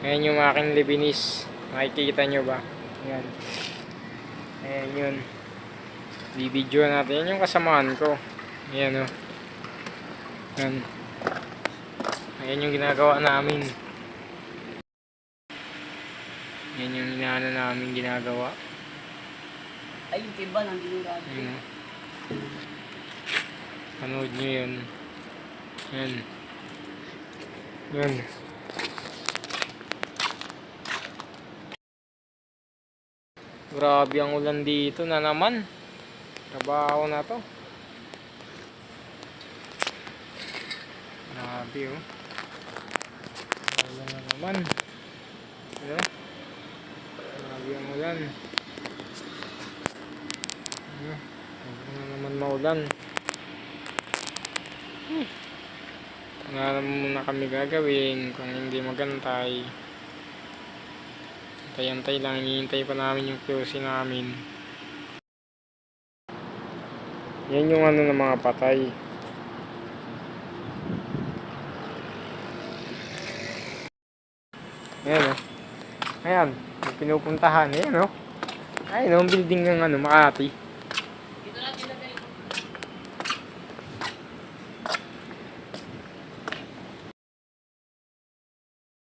Ayan yung aking Lebanese. Makikita nyo ba? Ayan. Ayan yun. Bibidyo natin. Yan yung kasamaan ko. Ayan o. Ayan. Ayan yung ginagawa namin. Ayan yung inaano namin ginagawa. Ay, yung tiba ng dinurado. Ayan o. Panood nyo yun. Ayan. Ayan. Grabe ang ulan dito na naman. Trabaho na to. Grabe oh. Ulan na naman. Ano? Grabe ang ulan. Ano? Huwag na naman maulan. Wala naman muna kami gagawin kung hindi magantay. Antay-antay lang, hinihintay pa namin yung QC namin. Yan yung ano ng mga patay. Ayan o. Ayan, yung pinupuntahan. Ayan o. Ayan o, ang building ng ano, Makati.